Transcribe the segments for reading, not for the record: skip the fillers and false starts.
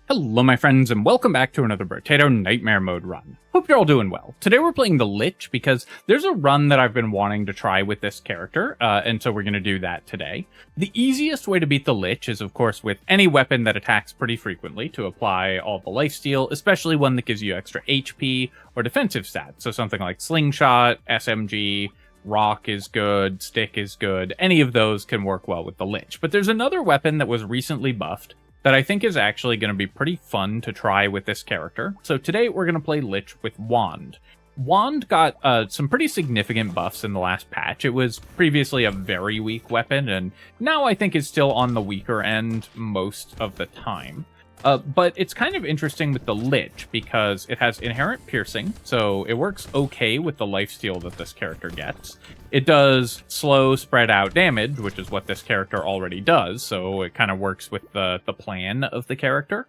Hello my friends, and welcome back to another Brotato Nightmare Mode run. Hope you're all doing well. Today we're playing the Lich because there's a run that I've been wanting to try with this character, and so we're going to do that today. The easiest way to beat the Lich is, of course, with any weapon that attacks pretty frequently to apply all the lifesteal, especially one that gives you extra HP or defensive stats. So something like Slingshot, SMG, Rock is good, Stick is good. Any of those can work well with the Lich. But there's another weapon that was recently buffed that I think is actually going to be pretty fun to try with this character. So today we're going to play Lich with Wand. Wand got some pretty significant buffs in the last patch. It was previously a very weak weapon, and now I think is still on the weaker end most of the time. But it's kind of interesting with the Lich because it has inherent piercing, so it works okay with the lifesteal that this character gets. It does slow, spread out damage, which is what this character already does, so it kind of works with the plan of the character.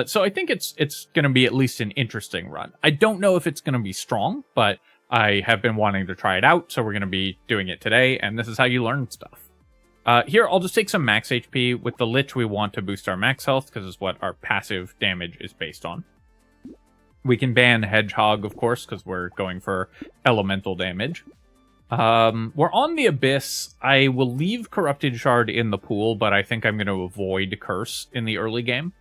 So I think it's going to be at least an interesting run. I don't know if it's going to be strong, but I have been wanting to try it out, so we're going to be doing it today, and this is how you learn stuff. Here, I'll just take some max HP. With the Lich, we want to boost our max health, because it's what our passive damage is based on. We can ban Hedgehog, of course, because we're going for elemental damage. We're on the Abyss. I will leave Corrupted Shard in the pool, but I think I'm going to avoid Curse in the early game.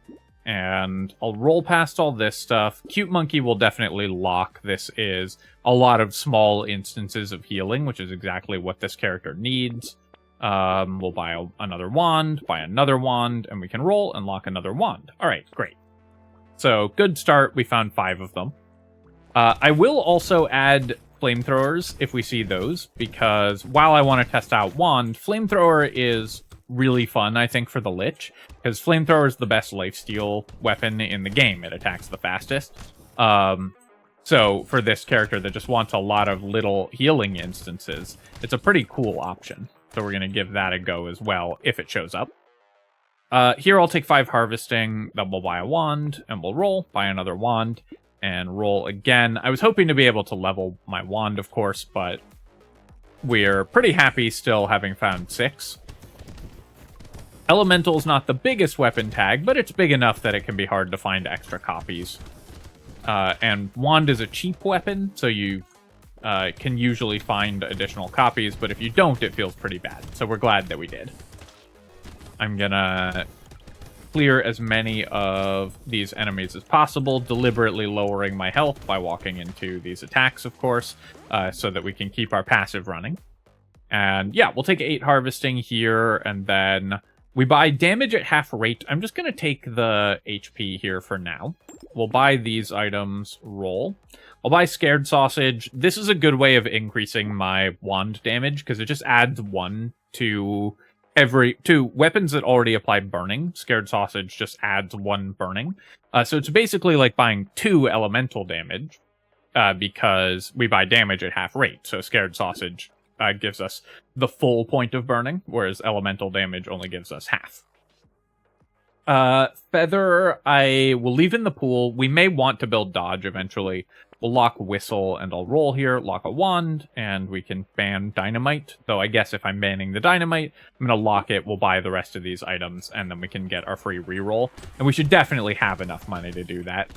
And I'll roll past all this stuff. Cute Monkey will definitely lock. This is a lot of small instances of healing, which is exactly what this character needs. We'll buy another wand, and we can roll and lock another wand. Alright, great. So, good start. We found 5 of them. I will also add flamethrowers if we see those, because while I want to test out wand, flamethrower is really fun, I think, for the Lich, because flamethrower is the best lifesteal weapon in the game. It attacks the fastest. So, for this character that just wants a lot of little healing instances, it's a pretty cool option. So we're going to give that a go as well, if it shows up. Here I'll take 5 harvesting, then we'll buy a wand, and we'll roll, buy another wand, and roll again. I was hoping to be able to level my wand, of course, but we're pretty happy still having found 6. Elemental's not the biggest weapon tag, but it's big enough that it can be hard to find extra copies. And wand is a cheap weapon, so you can usually find additional copies, but if you don't, it feels pretty bad. So we're glad that we did. I'm gonna clear as many of these enemies as possible, deliberately lowering my health by walking into these attacks, of course, so that we can keep our passive running. And yeah, we'll take 8 harvesting here, and then we buy damage at half rate. I'm just gonna take the HP here for now. We'll buy these items, roll. I'll buy Scared Sausage. This is a good way of increasing my wand damage, because it just adds 1 to weapons that already apply burning. Scared Sausage just adds 1 burning. So it's basically like buying 2 elemental damage, because we buy damage at half rate. So Scared Sausage gives us the full point of burning, whereas elemental damage only gives us half. Feather, I will leave in the pool. We may want to build dodge eventually. We'll lock Whistle, and I'll roll here, lock a wand, and we can ban Dynamite. Though I guess if I'm banning the Dynamite, I'm going to lock it, we'll buy the rest of these items, and then we can get our free reroll. And we should definitely have enough money to do that.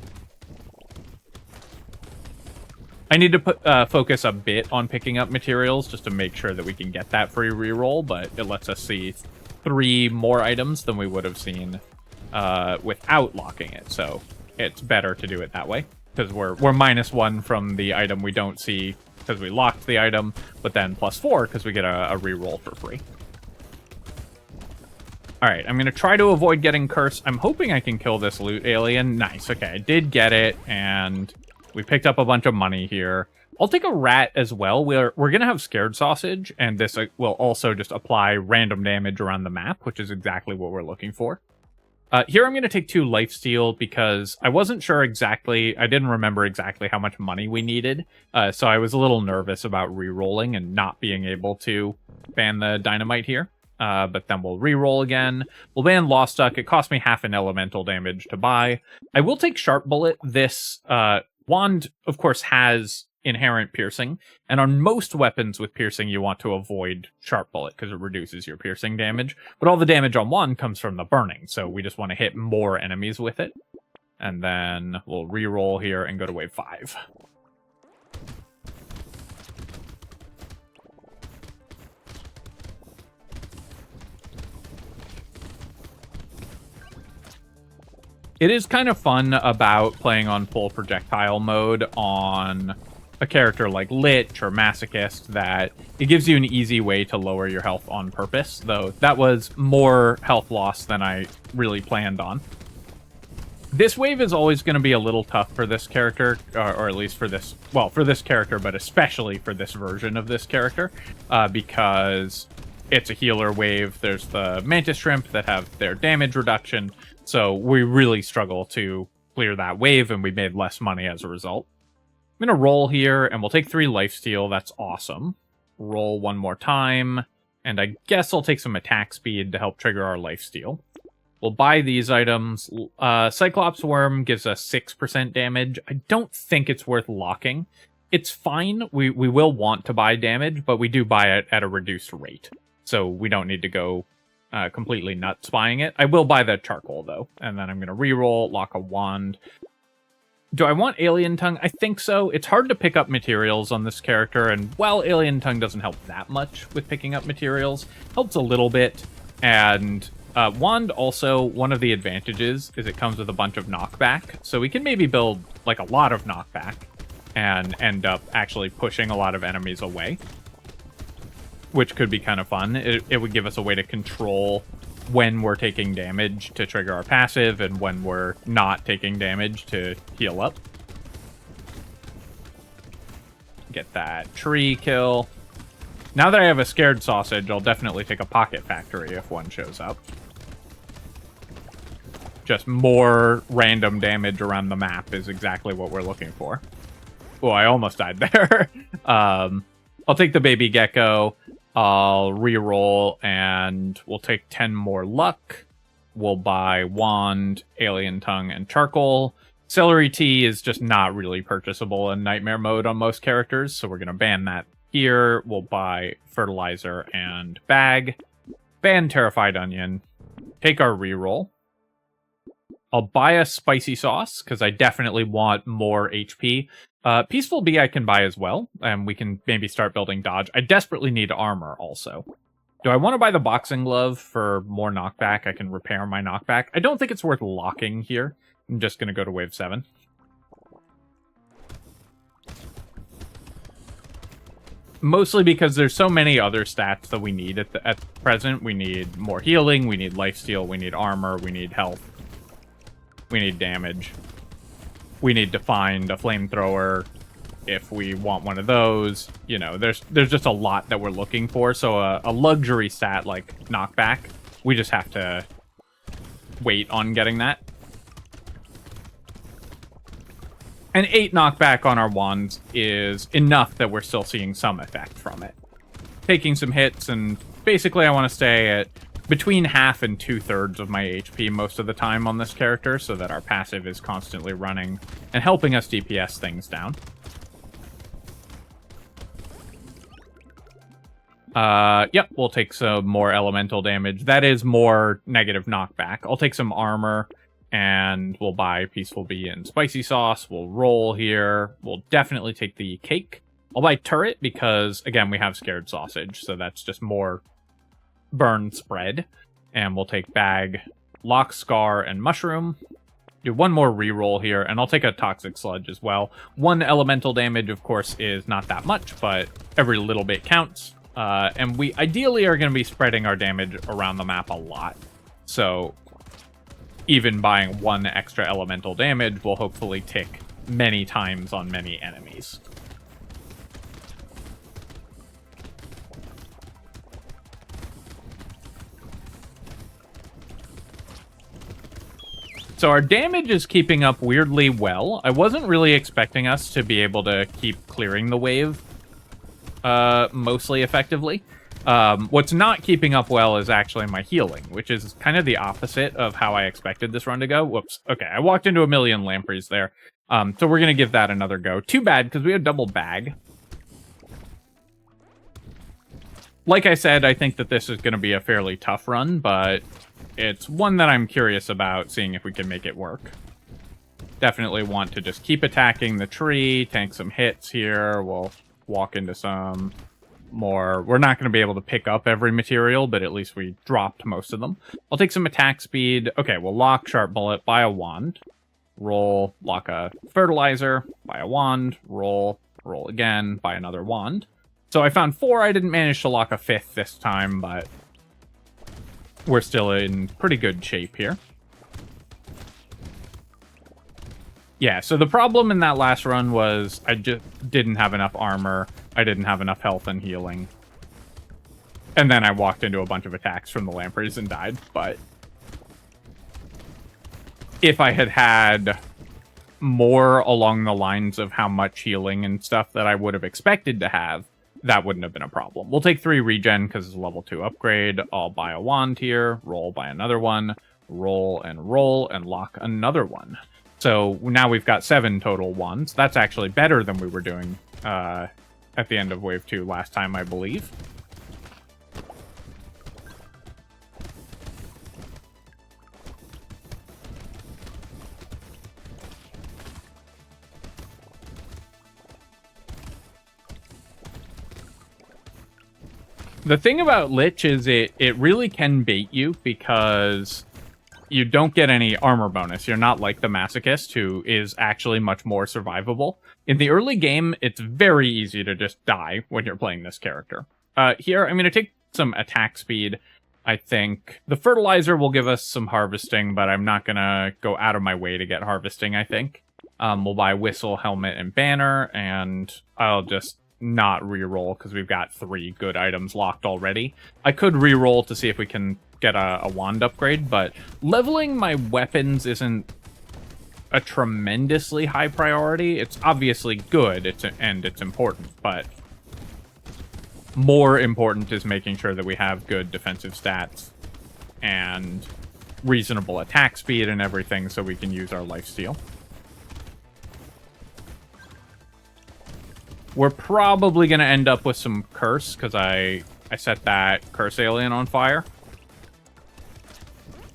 I need to focus a bit on picking up materials, just to make sure that we can get that free reroll, but it lets us see 3 more items than we would have seen without locking it, so it's better to do it that way, because we're -1 from the item we don't see because we locked the item, but then +4 because we get a reroll for free. Alright, I'm going to try to avoid getting cursed. I'm hoping I can kill this loot alien. Nice, okay, I did get it, and we picked up a bunch of money here. I'll take a rat as well. We're going to have Scared Sausage, and this will also just apply random damage around the map, which is exactly what we're looking for. Here I'm going to take 2 lifesteal because I wasn't sure exactly, I didn't remember exactly how much money we needed, so I was a little nervous about re-rolling and not being able to ban the Dynamite here. But then we'll re-roll again. We'll ban Lost Duck. It cost me half an elemental damage to buy. I will take Sharp Bullet. This wand, of course, has inherent piercing, and on most weapons with piercing you want to avoid Sharp Bullet because it reduces your piercing damage, but all the damage on wand comes from the burning, so we just want to hit more enemies with it. And then we'll re-roll here and go to wave 5. It is kind of fun about playing on full projectile mode on a character like Lich or Masochist that it gives you an easy way to lower your health on purpose, though that was more health loss than I really planned on. This wave is always going to be a little tough for this character, or at least for this, well, for this character, but especially for this version of this character, because it's a healer wave. There's the Mantis Shrimp that have their damage reduction, so we really struggle to clear that wave, and we made less money as a result. I'm going to roll here, and we'll take 3 lifesteal. That's awesome. Roll one more time, and I guess I'll take some attack speed to help trigger our lifesteal. We'll buy these items. Cyclops Worm gives us 6% damage. I don't think it's worth locking. It's fine. We will want to buy damage, but we do buy it at a reduced rate. So we don't need to go completely nuts buying it. I will buy the charcoal, though. And then I'm going to reroll, lock a wand. Do I want Alien Tongue? I think so. It's hard to pick up materials on this character, and while Alien Tongue doesn't help that much with picking up materials, helps a little bit, and... Wand also, one of the advantages is it comes with a bunch of knockback, so we can maybe build like a lot of knockback and end up actually pushing a lot of enemies away, which could be kind of fun. It would give us a way to control when we're taking damage to trigger our passive and when we're not taking damage to heal up. Get that tree kill. Now that I have a scared sausage, I'll definitely take a pocket factory if one shows up. Just more random damage around the map is exactly what we're looking for. Oh, I almost died there. I'll take the baby gecko. I'll re-roll, and we'll take 10 more luck. We'll buy wand, alien tongue, and charcoal. Celery tea is just not really purchasable in nightmare mode on most characters, so we're going to ban that here. We'll buy fertilizer and bag. Ban terrified onion. Take our re-roll. I'll buy a spicy sauce, because I definitely want more HP. Peaceful Bee I can buy as well, and we can maybe start building dodge. I desperately need armor also. Do I want to buy the boxing glove for more knockback? I can repair my knockback. I don't think it's worth locking here. I'm just going to go to wave 7. Mostly because there's so many other stats that we need at present. We need more healing, we need lifesteal, we need armor, we need health. We need damage. We need to find a flamethrower if we want one of those. You know, there's just a lot that we're looking for. So a luxury stat like knockback, we just have to wait on getting that. And 8 knockback on our wands is enough that we're still seeing some effect from it. Taking some hits, and basically I want to stay at between half and 2/3 of my HP most of the time on this character, so that our passive is constantly running and helping us DPS things down. Yep, we'll take some more elemental damage. That is more negative knockback. I'll take some armor, and we'll buy Peaceful Bee and Spicy Sauce. We'll roll here. We'll definitely take the cake. I'll buy Turret because, again, we have Scared Sausage, so that's just more burn spread. And we'll take Bag, Lock, Scar, and Mushroom. Do one more reroll here, and I'll take a Toxic Sludge as well. 1 elemental damage, of course, is not that much, but every little bit counts. And we ideally are going to be spreading our damage around the map a lot. So even buying 1 extra elemental damage will hopefully tick many times on many enemies. So our damage is keeping up weirdly well. I wasn't really expecting us to be able to keep clearing the wave mostly effectively. What's not keeping up well is actually my healing, which is kind of the opposite of how I expected this run to go. Whoops. Okay, I walked into a million lampreys there. So we're going to give that another go. Too bad, because we have double bag. Like I said, I think that this is going to be a fairly tough run, but it's one that I'm curious about, seeing if we can make it work. Definitely want to just keep attacking the tree, tank some hits here. We'll walk into some more. We're not going to be able to pick up every material, but at least we dropped most of them. I'll take some attack speed. Okay, we'll lock Sharp Bullet, buy a wand. Roll, lock a fertilizer, buy a wand, roll again, buy another wand. So I found 4. I didn't manage to lock a 5th this time, but we're still in pretty good shape here. Yeah, so the problem in that last run was I just didn't have enough armor. I didn't have enough health and healing. And then I walked into a bunch of attacks from the lampreys and died, but if I had had more along the lines of how much healing and stuff that I would have expected to have, that wouldn't have been a problem. We'll take 3 regen because it's a level 2 upgrade. I'll buy a wand here, roll, buy another one, roll, and lock another one. So now we've got 7 total wands. That's actually better than we were doing at the end of Wave 2 last time, I believe. The thing about Lich is it really can bait you because you don't get any armor bonus. You're not like the Masochist, who is actually much more survivable. In the early game, it's very easy to just die when you're playing this character. Here, I'm going to take some attack speed. I think the fertilizer will give us some harvesting, but I'm not going to go out of my way to get harvesting, I think. We'll buy Whistle, Helmet, and Banner, and I'll just not reroll because we've got 3 good items locked already. I could reroll to see if we can get a wand upgrade, but leveling my weapons isn't a tremendously high priority. It's obviously good, and it's important, but more important is making sure that we have good defensive stats and reasonable attack speed and everything so we can use our lifesteal. We're probably going to end up with some curse, because I set that curse alien on fire.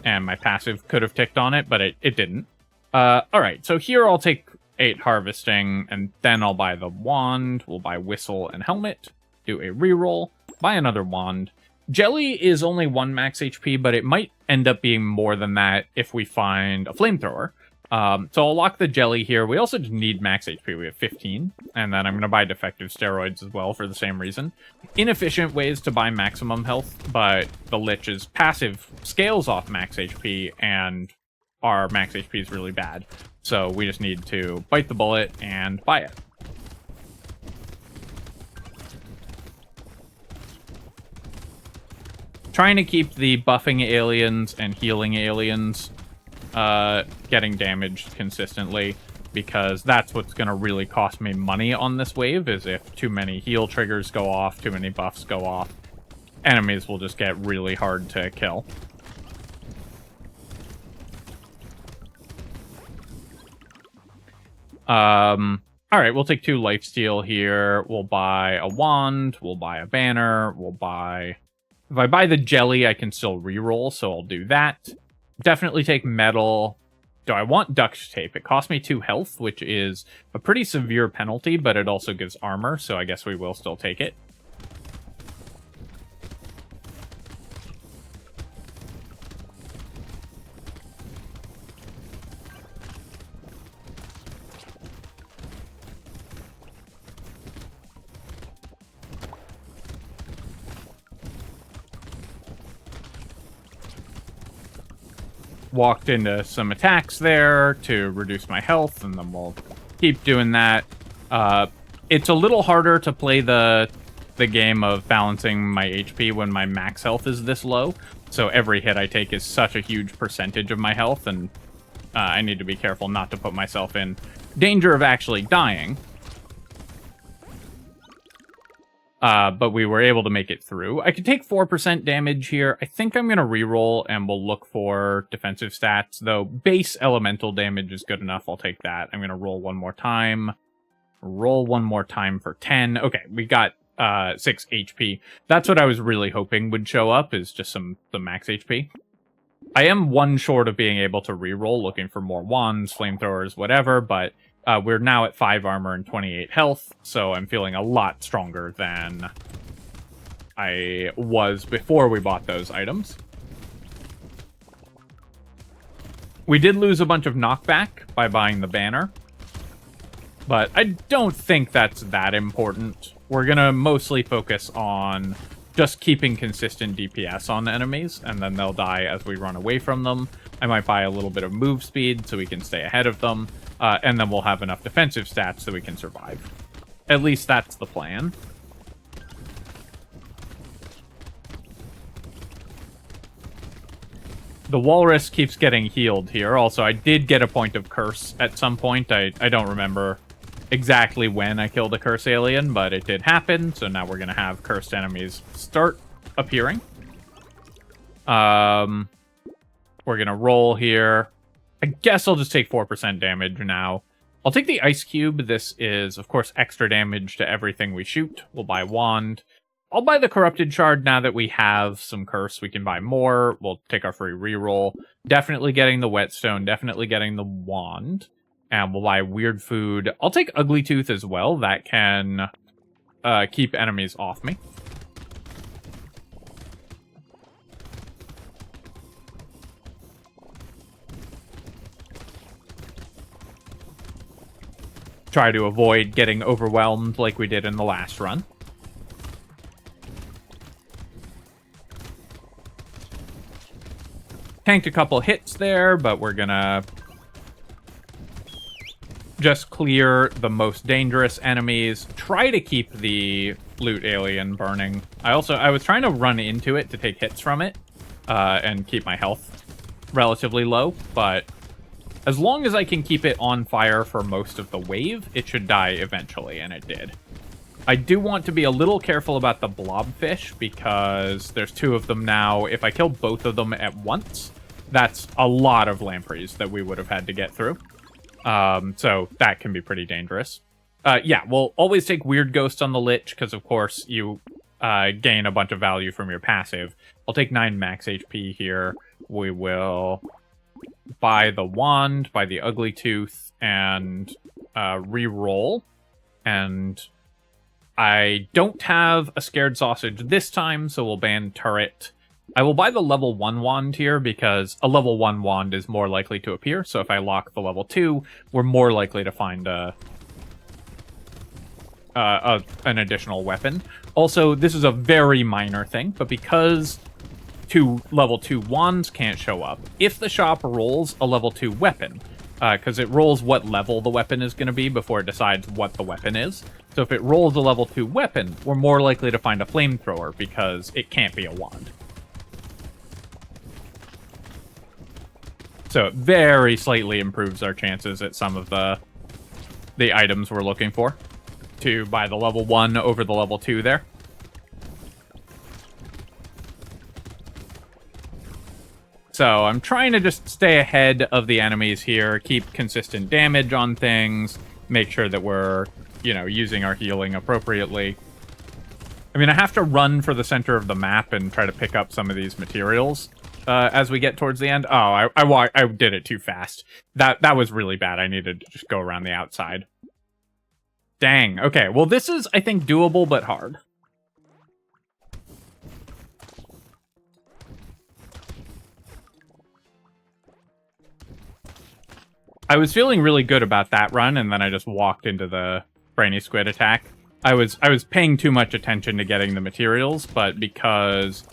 And my passive could have ticked on it, but it didn't. Alright, so here I'll take 8 harvesting, and then I'll buy the wand. We'll buy Whistle and Helmet, do a reroll, buy another wand. Jelly is only 1 max HP, but it might end up being more than that if we find a flamethrower. So I'll lock the jelly here. We also just need max HP. We have 15. And then I'm going to buy defective steroids as well for the same reason. Inefficient ways to buy maximum health, but the Lich's passive scales off max HP, and our max HP is really bad. So we just need to bite the bullet and buy it. Trying to keep the buffing aliens and healing aliens getting damaged consistently, because that's what's going to really cost me money on this wave, is if too many heal triggers go off, too many buffs go off, enemies will just get really hard to kill. Alright, we'll take 2 lifesteal here. We'll buy a wand, we'll buy a banner, we'll buy... If I buy the jelly, I can still reroll, so I'll do that. Definitely take metal. Do I want duct tape? It costs me 2 health, which is a pretty severe penalty, but it also gives armor, so I guess we will still take it. Walked into some attacks there to reduce my health, and then we'll keep doing that. It's a little harder to play the game of balancing my HP when my max health is this low. So every hit I take is such a huge percentage of my health, and I need to be careful not to put myself in danger of actually dying. But we were able to make it through. I could take 4% damage here. I think I'm going to reroll, and we'll look for defensive stats, though base elemental damage is good enough. I'll take that. I'm going to roll one more time. Roll one more time for 10. Okay, we got 6 HP. That's what I was really hoping would show up, is just the max HP. I am one short of being able to reroll, looking for more wands, flamethrowers, whatever, but we're now at 5 armor and 28 health, so I'm feeling a lot stronger than I was before we bought those items. We did lose a bunch of knockback by buying the banner, but I don't think that's that important. We're gonna mostly focus on just keeping consistent DPS on enemies, and then they'll die as we run away from them. I might buy a little bit of move speed so we can stay ahead of them, and then we'll have enough defensive stats so we can survive. At least that's the plan. The walrus keeps getting healed here. Also, I did get a point of curse at some point. I don't remember exactly when I killed a curse alien, but it did happen. So now we're going to have cursed enemies start appearing. We're going to roll here. I guess I'll just take 4% damage now. I'll take the ice cube. This is, of course, extra damage to everything we shoot. We'll buy wand. I'll buy the corrupted shard now that we have some curse. We can buy more. We'll take our free reroll. Definitely getting the whetstone. Definitely getting the wand. And we'll buy weird food. I'll take ugly tooth as well. That can keep enemies off me. Try to avoid getting overwhelmed like we did in the last run. Tanked a couple hits there, but we're gonna just clear the most dangerous enemies. Try to keep the loot alien burning. I was trying to run into it to take hits from it and keep my health relatively low, but as long as I can keep it on fire for most of the wave, it should die eventually, and it did. I do want to be a little careful about the blobfish because there's 2 of them now. If I kill both of them at once, that's a lot of lampreys that we would have had to get through. So that can be pretty dangerous. Yeah, we'll always take Weird Ghost on the Lich, because of course you gain a bunch of value from your passive. I'll take 9 max HP here. We will buy the wand, buy the ugly tooth, and re-roll. And I don't have a scared sausage this time, so we'll ban turret. I will buy the level 1 wand here because a level 1 wand is more likely to appear. So if I lock the level 2, we're more likely to find an additional weapon. Also, this is a very minor thing, but because 2 level 2 wands can't show up, if the shop rolls a level 2 weapon, because it rolls what level the weapon is going to be before it decides what the weapon is. So if it rolls a level 2 weapon, we're more likely to find a flamethrower because it can't be a wand. So it very slightly improves our chances at some of the items we're looking for to buy the level 1 over the level 2 there. So I'm trying to just stay ahead of the enemies here, keep consistent damage on things, make sure that we're, you know, using our healing appropriately. I mean, I have to run for the center of the map and try to pick up some of these materials as we get towards the end. Oh, I did it too fast. That was really bad. I needed to just go around the outside. Dang. Okay, well, this is, I think, doable but hard. I was feeling really good about that run, and then I just walked into the brainy squid attack. I was paying too much attention to getting the materials, but because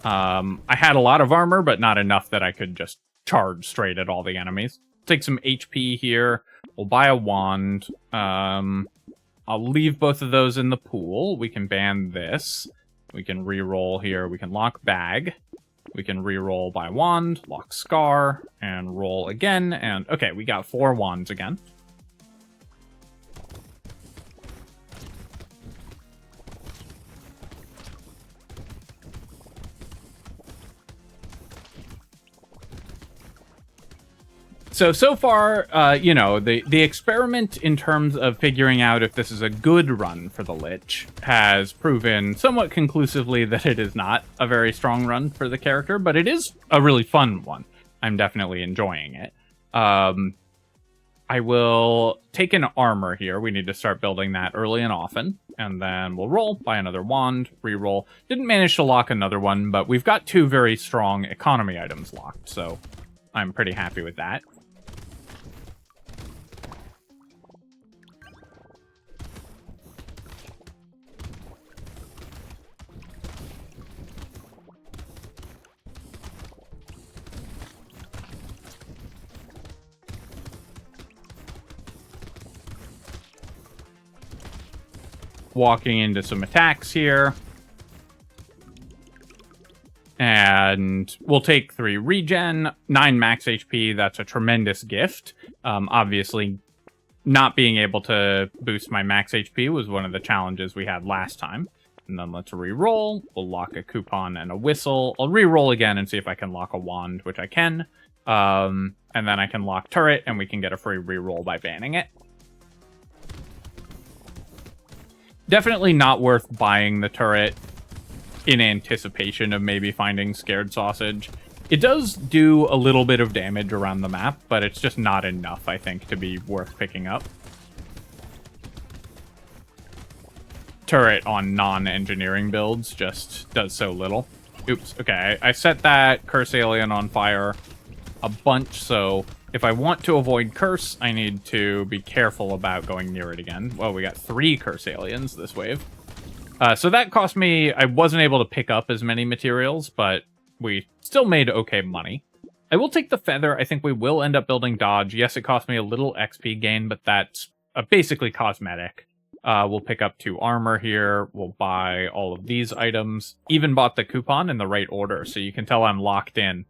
I had a lot of armor, but not enough that I could just charge straight at all the enemies. Take some HP here. We'll buy a wand. I'll leave both of those in the pool. We can ban this. We can re-roll here. We can lock bag. We can re-roll by wand, lock scar, and roll again. And okay, we got 4 wands again. So far, you know, the experiment in terms of figuring out if this is a good run for the Lich has proven somewhat conclusively that it is not a very strong run for the character, but it is a really fun one. I'm definitely enjoying it. I will take an armor here. We need to start building that early and often. And then we'll roll, buy another wand, re-roll. Didn't manage to lock another one, but we've got 2 very strong economy items locked, so I'm pretty happy with that. Walking into some attacks here. And we'll take 3 regen, 9 max HP. That's a tremendous gift. Obviously, not being able to boost my max HP was one of the challenges we had last time. And then let's re-roll. We'll lock a coupon and a whistle. I'll re-roll again and see if I can lock a wand, which I can. And then I can lock turret, and we can get a free re-roll by banning it. Definitely not worth buying the turret in anticipation of maybe finding Scared Sausage. It does do a little bit of damage around the map, but it's just not enough, I think, to be worth picking up. Turret on non-engineering builds just does so little. Oops, okay, I set that Curse Alien on fire a bunch, so if I want to avoid Curse, I need to be careful about going near it again. Well, we got 3 Curse Aliens this wave. So that cost me... I wasn't able to pick up as many materials, but we still made okay money. I will take the Feather. I think we will end up building Dodge. Yes, it cost me a little XP gain, but that's basically cosmetic. We'll pick up 2 armor here. We'll buy all of these items. Even bought the coupon in the right order, so you can tell I'm locked in.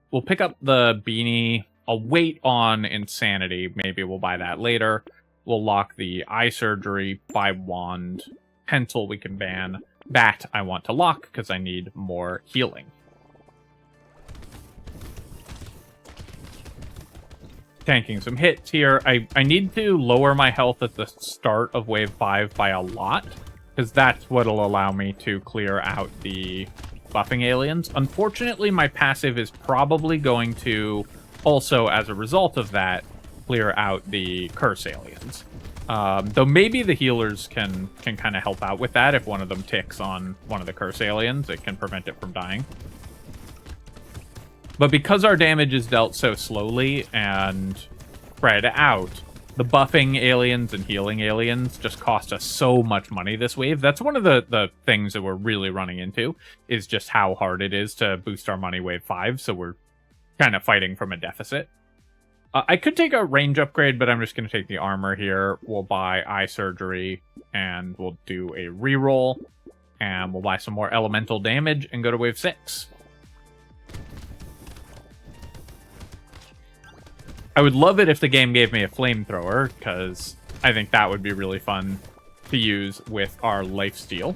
We'll pick up the beanie. I'll wait on Insanity. Maybe we'll buy that later. We'll lock the eye surgery, buy wand. Pencil we can ban. Bat I want to lock because I need more healing. Tanking some hits here. I need to lower my health at the start of wave 5 by a lot, because that's what'll allow me to clear out the buffing aliens. Unfortunately, my passive is probably going to also, as a result of that, clear out the curse aliens. Though maybe the healers can kind of help out with that. If one of them ticks on one of the curse aliens, it can prevent it from dying. But because our damage is dealt so slowly and spread out, the buffing aliens and healing aliens just cost us so much money this wave. That's one of the things that we're really running into, is just how hard it is to boost our money wave 5, so we're kind of fighting from a deficit. I could take a range upgrade, but I'm just going to take the armor here. We'll buy eye surgery, and we'll do a reroll, and we'll buy some more elemental damage and go to wave 6. I would love it if the game gave me a flamethrower, because I think that would be really fun to use with our lifesteal.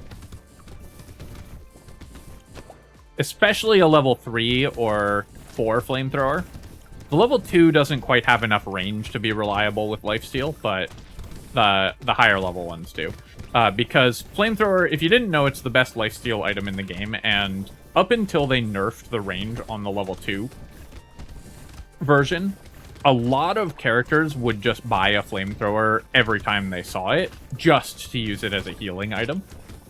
Especially a level 3 or 4 flamethrower. The level 2 doesn't quite have enough range to be reliable with lifesteal, but the higher level ones do. Because flamethrower, if you didn't know, it's the best lifesteal item in the game, and up until they nerfed the range on the level 2 version, a lot of characters would just buy a flamethrower every time they saw it, just to use it as a healing item.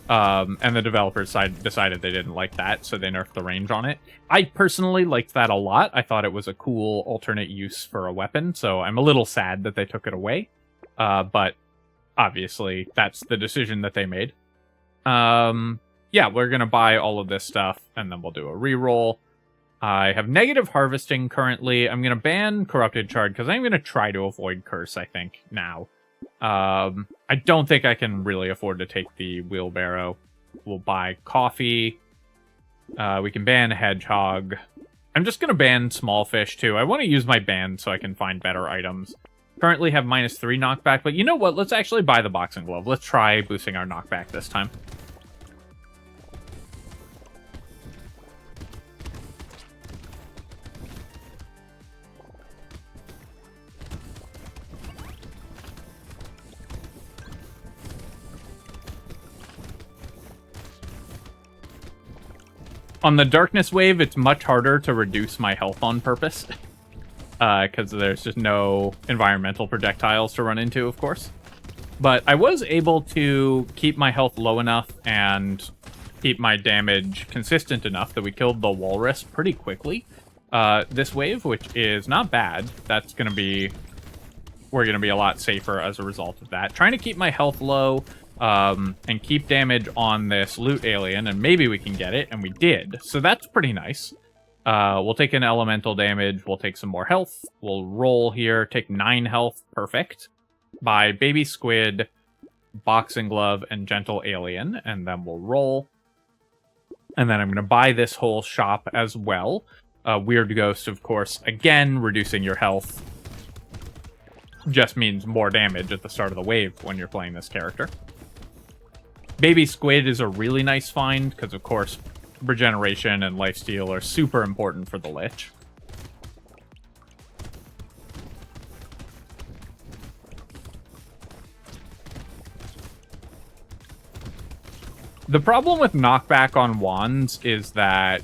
And the developers decided they didn't like that, so they nerfed the range on it. I personally liked that a lot. I thought it was a cool alternate use for a weapon, so I'm a little sad that they took it away. But obviously, that's the decision that they made. Yeah, we're going to buy all of this stuff, and then we'll do a reroll. I have negative harvesting currently. I'm going to ban Corrupted Shard because I'm going to try to avoid Curse, I think, now. I don't think I can really afford to take the Wheelbarrow. We'll buy Coffee. We can ban Hedgehog. I'm just going to ban Small Fish, too. I want to use my ban so I can find better items. Currently have -3 knockback, but you know what? Let's actually buy the Boxing Glove. Let's try boosting our knockback this time. On the darkness wave, it's much harder to reduce my health on purpose. Because there's just no environmental projectiles to run into, of course. But I was able to keep my health low enough and keep my damage consistent enough that we killed the walrus pretty quickly this wave, which is not bad. That's going to be... We're going to be a lot safer as a result of that. Trying to keep my health low and keep damage on this loot alien, and maybe we can get it, and we did. So that's pretty nice. We'll take an elemental damage. We'll take some more health. We'll roll here. Take 9 health. Perfect. By Baby Squid, Boxing Glove, and Gentle Alien. And then we'll roll. And then I'm going to buy this whole shop as well. Weird Ghost, of course. Again, reducing your health just means more damage at the start of the wave when you're playing this character. Baby Squid is a really nice find, because, of course, regeneration and lifesteal are super important for the Lich. The problem with knockback on wands is that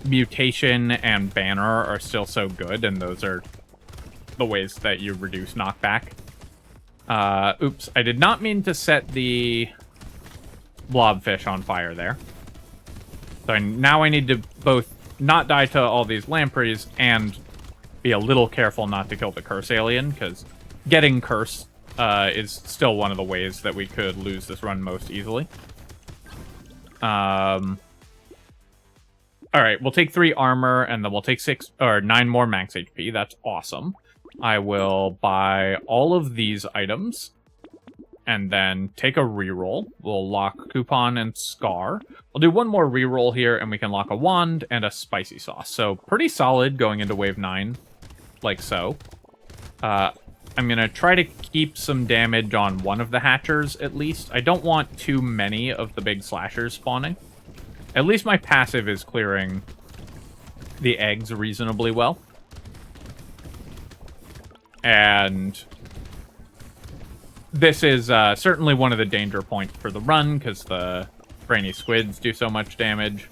mutation and banner are still so good, and those are the ways that you reduce knockback. Oops, I did not mean to set the blobfish on fire there. So now I need to both not die to all these lampreys and be a little careful not to kill the curse alien, because getting curse is still one of the ways that we could lose this run most easily. Alright, we'll take 3 armor, and then we'll take 9 more max HP. That's awesome. I will buy all of these items, and then take a reroll. We'll lock Coupon and Scar. We'll do one more reroll here, and we can lock a wand and a spicy sauce. So pretty solid going into wave 9, like so. I'm going to try to keep some damage on one of the hatchers, at least. I don't want too many of the big slashers spawning. At least my passive is clearing the eggs reasonably well. And this is certainly one of the danger points for the run, because the brainy squids do so much damage.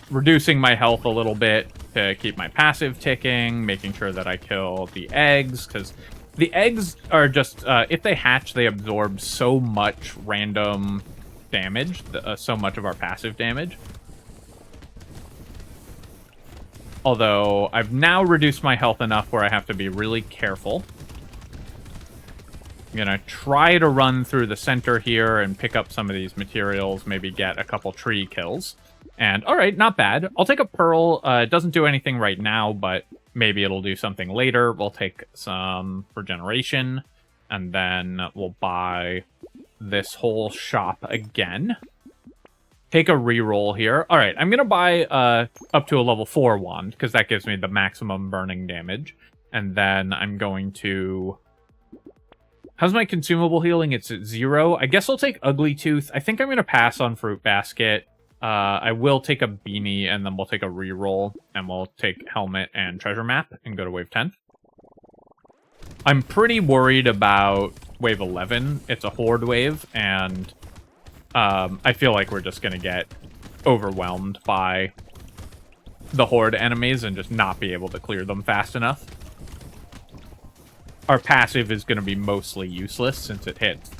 Reducing my health a little bit to keep my passive ticking, making sure that I kill the eggs, because the eggs are just, if they hatch, they absorb so much random damage, so much of our passive damage. Although, I've now reduced my health enough where I have to be really careful. I'm gonna try to run through the center here and pick up some of these materials, maybe get a couple tree kills. And, alright, not bad. I'll take a pearl. It doesn't do anything right now, but maybe it'll do something later. We'll take some regeneration, and then we'll buy this whole shop again. Take a reroll here. Alright, I'm going to buy up to a level 4 wand, because that gives me the maximum burning damage. And then I'm going to... How's my consumable healing? It's at 0. I guess I'll take Ugly Tooth. I think I'm going to pass on Fruit Basket. I will take a Beanie, and then we'll take a reroll, and we'll take Helmet and Treasure Map, and go to Wave 10. I'm pretty worried about Wave 11. It's a Horde wave, and... I feel like we're just going to get overwhelmed by the Horde enemies and just not be able to clear them fast enough. Our passive is going to be mostly useless since it hits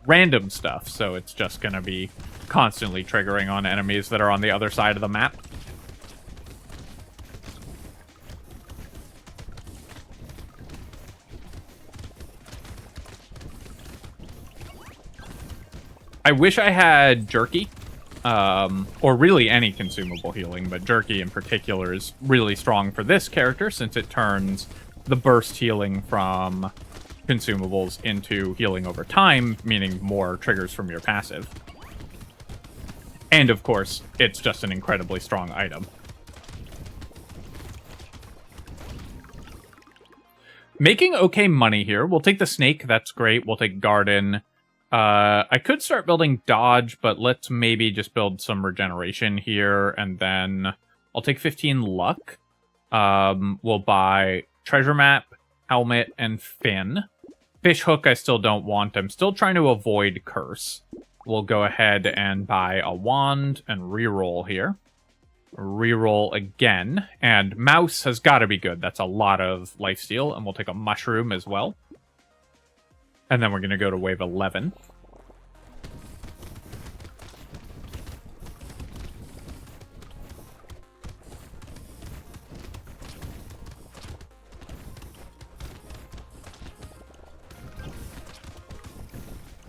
random stuff, so it's just going to be constantly triggering on enemies that are on the other side of the map. I wish I had Jerky, or really any consumable healing, but Jerky in particular is really strong for this character since it turns the burst healing from consumables into healing over time, meaning more triggers from your passive. And of course, it's just an incredibly strong item. Making okay money here. We'll take the snake, that's great. We'll take Garden. I could start building dodge, but let's maybe just build some regeneration here, and then I'll take 15 luck. We'll buy treasure map, helmet, and fin. Fish hook I still don't want. I'm still trying to avoid curse. we'll go ahead and buy a wand and reroll here. Reroll again, and mouse has got to be good. That's a lot of lifesteal, and we'll take a mushroom as well. And then we're going to go to wave 11.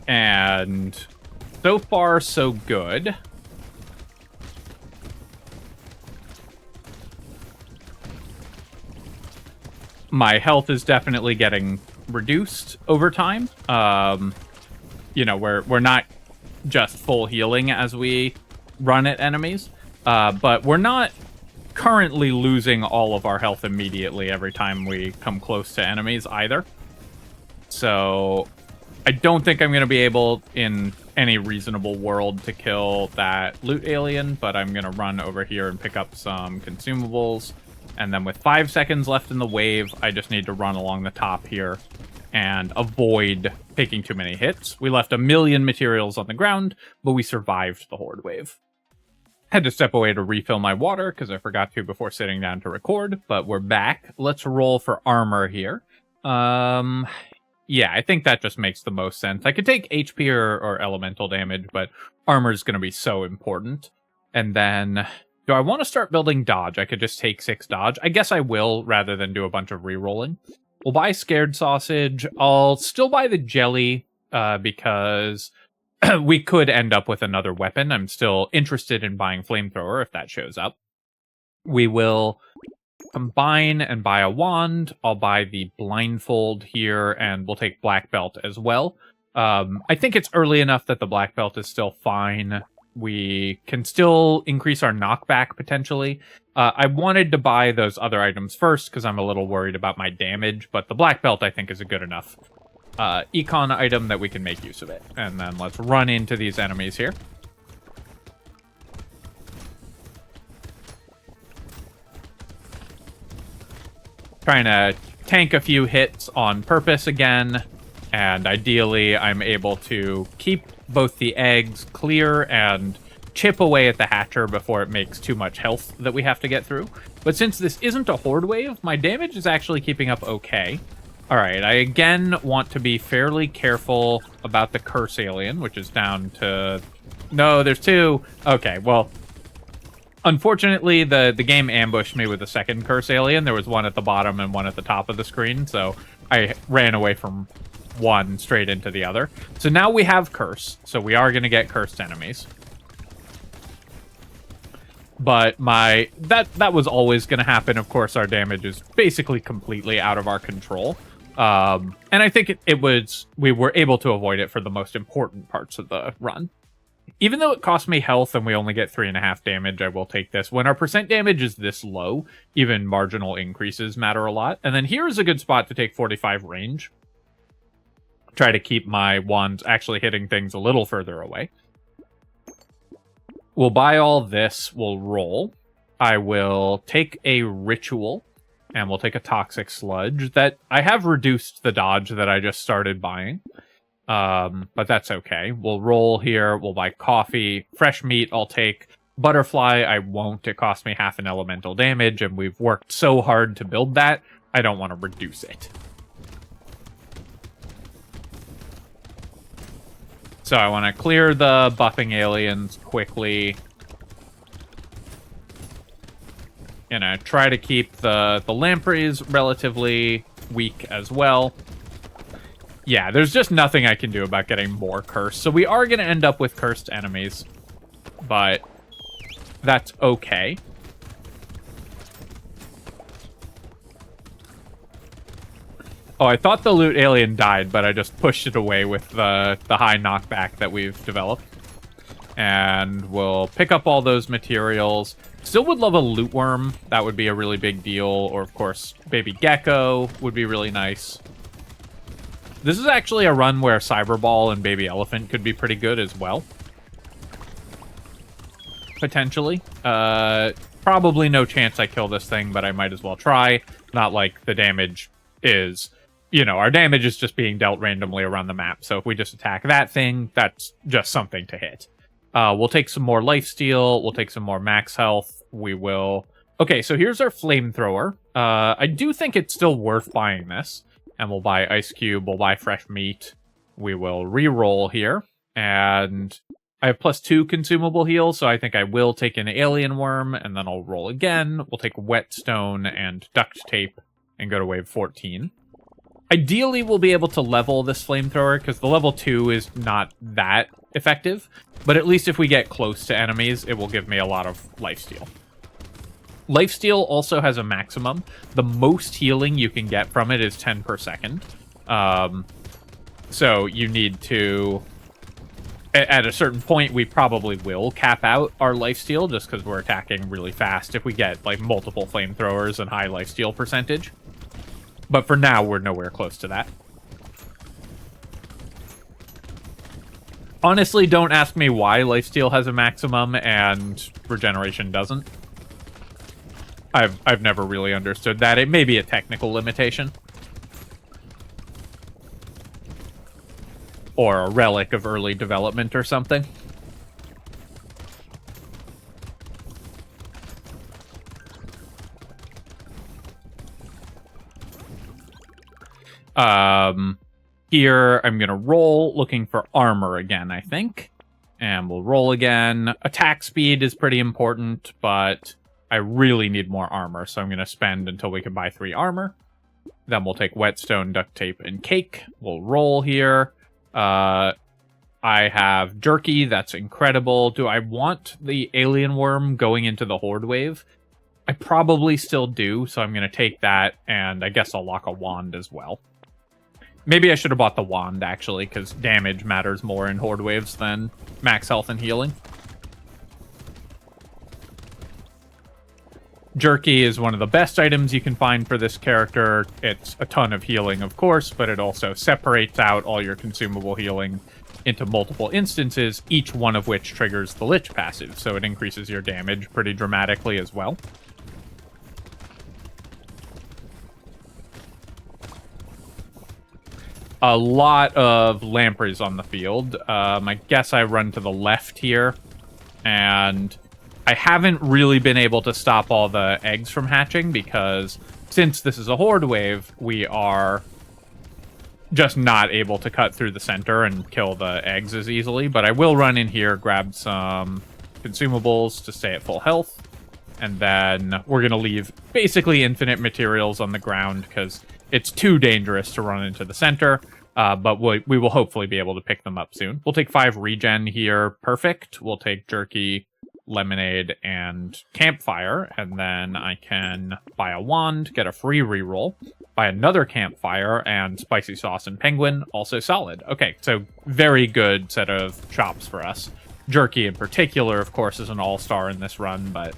And so far, so good. My health is definitely getting reduced over time. You know, we're not just full healing as we run at enemies, but we're not currently losing all of our health immediately every time we come close to enemies either. So I don't think I'm going to be able, in any reasonable world, to kill that loot alien, but I'm going to run over here and pick up some consumables. And then with 5 seconds left in the wave, I just need to run along the top here and avoid taking too many hits. We left 1 million materials on the ground, but we survived the horde wave. Had to step away to refill my water because I forgot to before sitting down to record, but we're back. Let's roll for armor here. Yeah, I think that just makes the most sense. I could take HP or elemental damage, but armor is going to be so important. And then, do I want to start building dodge? I could just take 6 dodge. I guess I will, rather than do a bunch of rerolling. We'll buy scared sausage. I'll still buy the jelly, because we could end up with another weapon. I'm still interested in buying flamethrower if that shows up. We will combine and buy a wand. I'll buy the blindfold here, and we'll take black belt as well. I think it's early enough that the black belt is still fine. We can still increase our knockback potentially. I wanted to buy those other items first because I'm a little worried about my damage, but the black belt I think is a good enough econ item that we can make use of it. And then let's run into these enemies here. Trying to tank a few hits on purpose again, and ideally I'm able to keep both the eggs clear and chip away at the hatcher before it makes too much health that we have to get through. But since this isn't a horde wave, my damage is actually keeping up okay. Alright, I again want to be fairly careful about the curse alien, which is down to... No, there's 2. Okay, well... Unfortunately, the game ambushed me with a second curse alien. There was one at the bottom and one at the top of the screen, so I ran away from one straight into the other. So now we have curse, so we are going to get cursed enemies. But that was always going to happen. Of course, our damage is basically completely out of our control. And I think we were able to avoid it for the most important parts of the run. Even though it cost me health and we only get 3.5 damage, I will take this. When our percent damage is this low, even marginal increases matter a lot. And then here is a good spot to take 45 range. Try to keep my wands actually hitting things a little further away. We'll buy all this. We'll roll. I will take a ritual. And we'll take a toxic sludge. That I have reduced the dodge that I just started buying. But that's okay. We'll roll here. We'll buy coffee. Fresh meat I'll take. Butterfly I won't. It cost me half an elemental damage, and we've worked so hard to build that, I don't want to reduce it. So I want to clear the buffing aliens quickly. Gonna try to keep the lampreys relatively weak as well. Yeah, there's just nothing I can do about getting more cursed. So we are going to end up with cursed enemies. But that's okay. Oh, I thought the loot alien died, but I just pushed it away with the high knockback that we've developed. And we'll pick up all those materials. Still would love a loot worm. That would be a really big deal. Or, of course, baby gecko would be really nice. This is actually a run where Cyberball and Baby Elephant could be pretty good as well. Potentially. Probably no chance I kill this thing, but I might as well try. Not like the damage is you know, our damage is just being dealt randomly around the map. So if we just attack that thing, that's just something to hit. We'll take some more lifesteal. We'll take some more max health. We will... Okay, so here's our flamethrower. I do think it's still worth buying this. And we'll buy ice cube. We'll buy fresh meat. We will re-roll here. And I have +2 consumable heals, so I think I will take an alien worm. And then I'll roll again. We'll take whetstone and duct tape and go to wave 14. Ideally, we'll be able to level this flamethrower, because the level 2 is not that effective. But at least if we get close to enemies, it will give me a lot of lifesteal. Lifesteal also has a maximum. The most healing you can get from it is 10 per second. So you need to... At a certain point, we probably will cap out our lifesteal, just because we're attacking really fast if we get like multiple flamethrowers and high lifesteal percentage. But for now, we're nowhere close to that. Honestly, don't ask me why lifesteal has a maximum and regeneration doesn't. I've never really understood that. It may be a technical limitation. Or a relic of early development or something. Here, I'm going to roll, looking for armor again, I think. And we'll roll again. Attack speed is pretty important, but I really need more armor, so I'm going to spend until we can buy 3 armor. Then we'll take whetstone, duct tape, and cake. We'll roll here. I have jerky, that's incredible. Do I want the alien worm going into the horde wave? I probably still do, so I'm going to take that, and I guess I'll lock a wand as well. Maybe I should have bought the wand, actually, because damage matters more in horde waves than max health and healing. Jerky is one of the best items you can find for this character. It's a ton of healing, of course, but it also separates out all your consumable healing into multiple instances, each one of which triggers the Lich passive, so it increases your damage pretty dramatically as well. A lot of lampreys on the field. I guess I run to the left here, and I haven't really been able to stop all the eggs from hatching, because since this is a horde wave, we are just not able to cut through the center and kill the eggs as easily. But I will run in here, grab some consumables to stay at full health, and then we're going to leave basically infinite materials on the ground, because it's too dangerous to run into the center, but we will hopefully be able to pick them up soon. We'll take 5 regen here. Perfect. We'll take jerky, lemonade, and campfire, and then I can buy a wand, get a free reroll, buy another campfire, and spicy sauce and penguin, also solid. Okay, so very good set of chops for us. Jerky in particular, of course, is an all-star in this run, but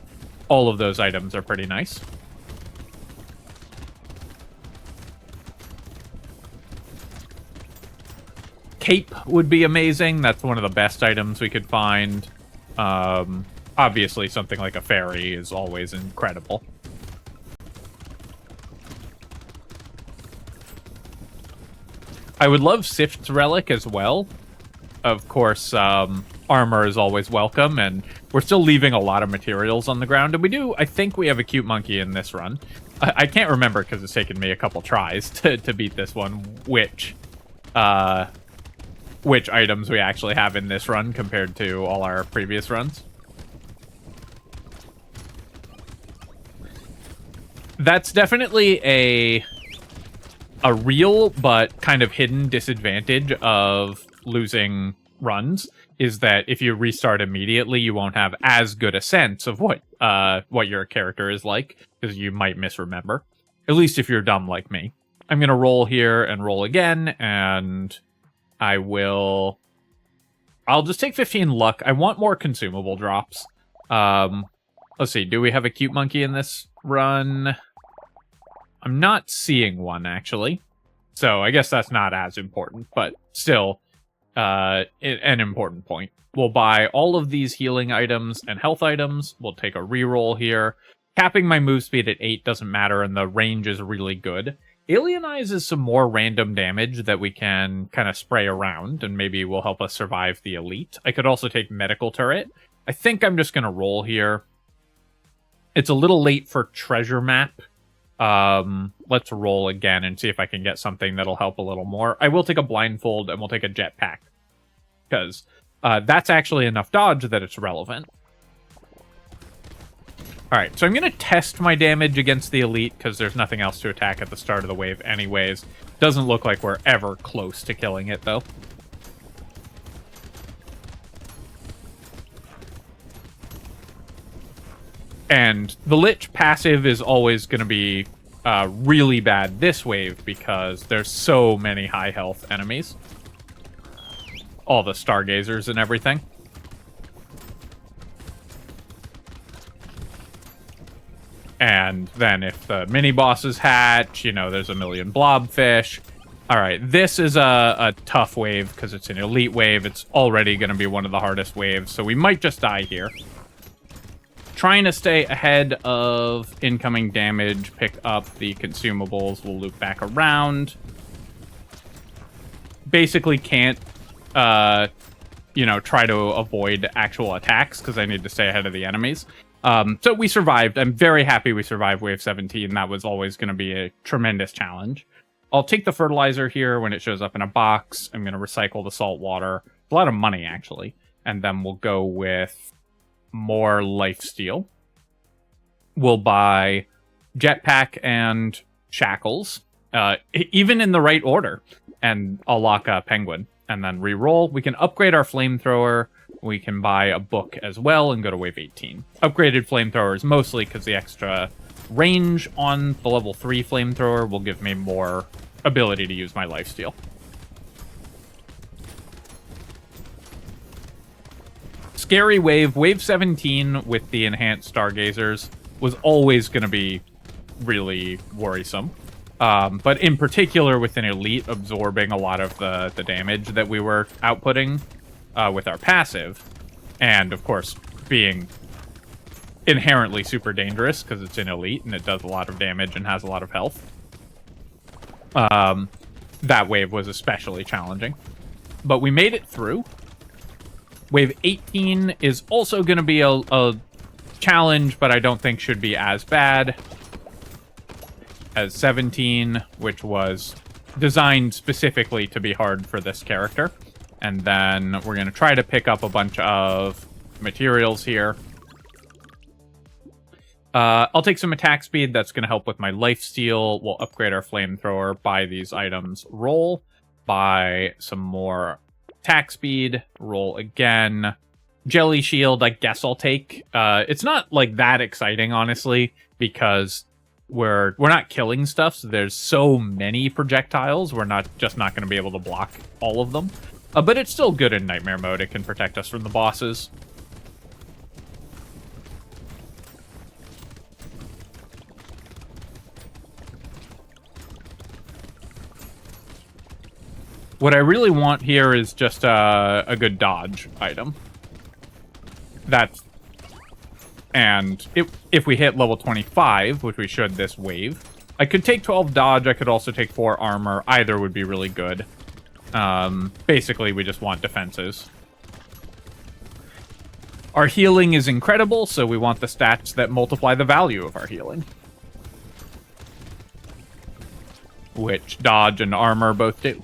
all of those items are pretty nice. Cape would be amazing. That's one of the best items we could find. Obviously, something like a fairy is always incredible. I would love Sift's Relic as well. Of course, armor is always welcome, and we're still leaving a lot of materials on the ground. And I think we have a cute monkey in this run. I can't remember because it's taken me a couple tries to beat this one, which items we actually have in this run compared to all our previous runs. That's definitely a real but kind of hidden disadvantage of losing runs, is that if you restart immediately, you won't have as good a sense of what your character is like, because you might misremember. At least if you're dumb like me. I'm gonna roll here and roll again, and I'll just take 15 luck. I want more consumable drops. Let's see, do we have a cute monkey in this run? I'm not seeing one, actually. So I guess that's not as important, but still an important point. We'll buy all of these healing items and health items. We'll take a reroll here. Capping my move speed at 8 doesn't matter, and the range is really good. Alienizes some more random damage that we can kind of spray around, and maybe will help us survive the elite. I could also take Medical Turret. I think I'm just going to roll here. It's a little late for Treasure Map. Let's roll again and see if I can get something that'll help a little more. I will take a Blindfold, and we'll take a Jetpack, because that's actually enough dodge that it's relevant. Alright, so I'm going to test my damage against the elite, because there's nothing else to attack at the start of the wave anyways. Doesn't look like we're ever close to killing it, though. And the Lich passive is always going to be really bad this wave, because there's so many high health enemies. All the Stargazers and everything. And then if the mini-bosses hatch, you know, there's a million blobfish. Alright, this is a tough wave, because it's an elite wave. It's already going to be one of the hardest waves, so we might just die here. Trying to stay ahead of incoming damage, pick up the consumables, we'll loop back around. Basically can't, you know, try to avoid actual attacks, because I need to stay ahead of the enemies. So we survived. I'm very happy we survived Wave 17. That was always going to be a tremendous challenge. I'll take the fertilizer here when it shows up in a box. I'm going to recycle the salt water. A lot of money, actually. And then we'll go with more lifesteal. We'll buy jetpack and shackles, even in the right order. And I'll lock a penguin and then re-roll. We can upgrade our flamethrower. We can buy a book as well and go to wave 18. Upgraded flamethrowers mostly because the extra range on the level 3 flamethrower will give me more ability to use my lifesteal. Scary wave. Wave 17 with the enhanced Stargazers was always going to be really worrisome. But in particular with an elite absorbing a lot of the damage that we were outputting with our passive, and of course being inherently super dangerous because it's an elite and it does a lot of damage and has a lot of health. That wave was especially challenging. But we made it through. Wave 18 is also going to be a challenge, but I don't think should be as bad as 17, which was designed specifically to be hard for this character. And then we're going to try to pick up a bunch of materials here. I'll take some attack speed. That's going to help with my lifesteal. We'll upgrade our flamethrower, buy these items, roll, buy some more attack speed, roll again. Jelly shield, I guess I'll take. It's not like that exciting, honestly, because we're not killing stuff. So there's so many projectiles. We're not going to be able to block all of them. But it's still good in Nightmare mode. It can protect us from the bosses. What I really want here is just a good dodge item. And if we hit level 25, which we should this wave, I could take 12 dodge. I could also take 4 armor. Either would be really good. Basically, we just want defenses. Our healing is incredible, so we want the stats that multiply the value of our healing. Which dodge and armor both do.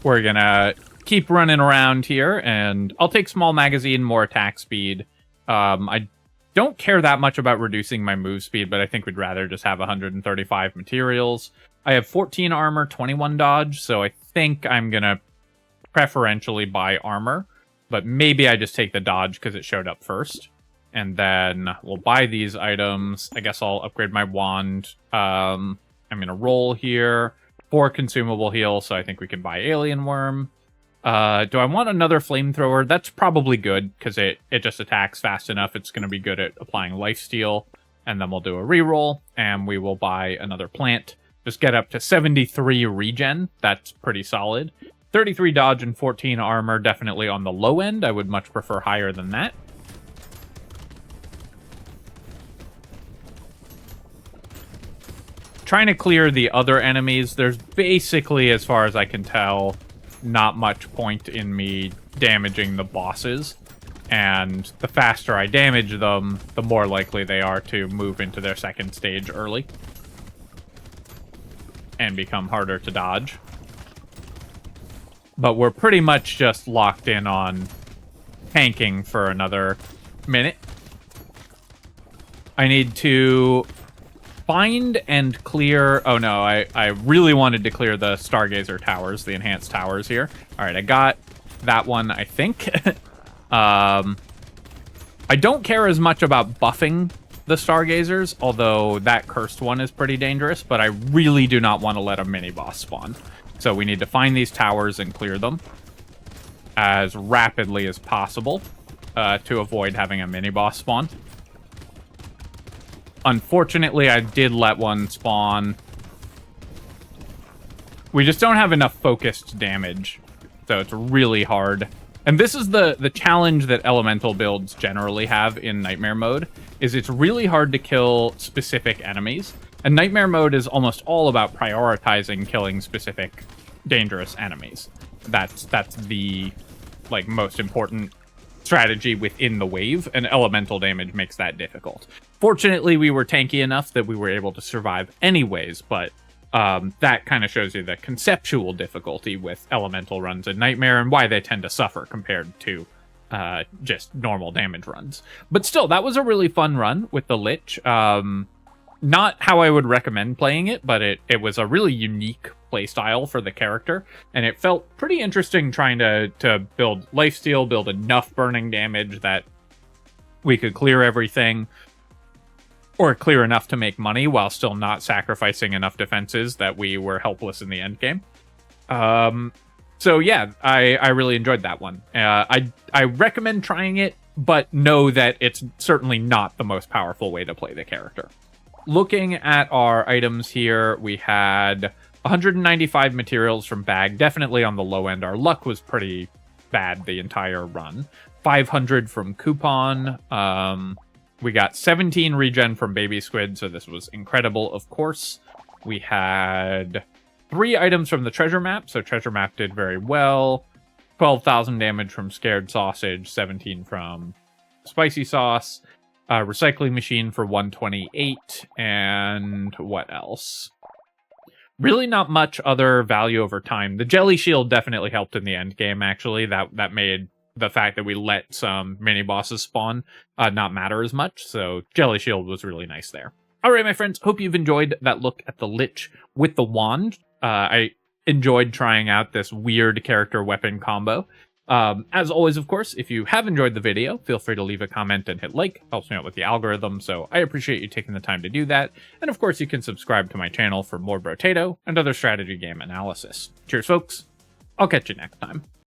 We're gonna keep running around here, and I'll take small magazine, more attack speed. I don't care that much about reducing my move speed, but I think we'd rather just have 135 materials. I have 14 armor, 21 dodge, so I think I'm gonna preferentially buy armor, but maybe I just take the dodge because it showed up first. And then we'll buy these items. I guess I'll upgrade my wand. I'm gonna roll here. 4 consumable heal, so I think we can buy Alien Worm. Do I want another flamethrower? That's probably good, because it just attacks fast enough. It's going to be good at applying lifesteal. And then we'll do a reroll, and we will buy another plant. Just get up to 73 regen. That's pretty solid. 33 dodge and 14 armor, definitely on the low end. I would much prefer higher than that. Trying to clear the other enemies. There's basically, as far as I can tell, not much point in me damaging the bosses. And the faster I damage them, the more likely they are to move into their second stage early. And become harder to dodge. But we're pretty much just locked in on tanking for another minute. I need to find and clear... Oh no, I really wanted to clear the Stargazer towers, the enhanced towers here. Alright, I got that one, I think. I don't care as much about buffing the Stargazers, although that cursed one is pretty dangerous, but I really do not want to let a mini-boss spawn. So we need to find these towers and clear them as rapidly as possible to avoid having a mini-boss spawn. Unfortunately, I did let one spawn. We just don't have enough focused damage, so it's really hard. And this is the challenge that elemental builds generally have in Nightmare mode, is it's really hard to kill specific enemies. And Nightmare mode is almost all about prioritizing killing specific dangerous enemies. That's the most important strategy within the wave, and elemental damage makes that difficult. Fortunately, we were tanky enough that we were able to survive anyways, but that kind of shows you the conceptual difficulty with elemental runs in Nightmare and why they tend to suffer compared to just normal damage runs. But still, that was a really fun run with the Lich. Not how I would recommend playing it, but it was a really unique playstyle for the character, and it felt pretty interesting trying to build lifesteal, build enough burning damage that we could clear everything, or clear enough to make money while still not sacrificing enough defenses that we were helpless in the end game. So yeah, I really enjoyed that one. I recommend trying it, but know that it's certainly not the most powerful way to play the character. Looking at our items here, we had 195 materials from bag, definitely on the low end. Our luck was pretty bad the entire run. 500 from coupon. We got 17 regen from baby squid, so this was incredible, of course. We had 3 items from the treasure map, so treasure map did very well. 12,000 damage from scared sausage, 17 from spicy sauce. Recycling machine for 128, and what else? Really not much other value over time. The jelly shield definitely helped in the end game, actually. That made the fact that we let some mini bosses spawn not matter as much, so jelly shield was really nice there. Alright, my friends, hope you've enjoyed that look at the Lich with the wand. I enjoyed trying out this weird character weapon combo. As always, of course, if you have enjoyed the video, feel free to leave a comment and hit like. Helps me out with the algorithm, so I appreciate you taking the time to do that. And of course, you can subscribe to my channel for more Brotato and other strategy game analysis. Cheers, folks. I'll catch you next time.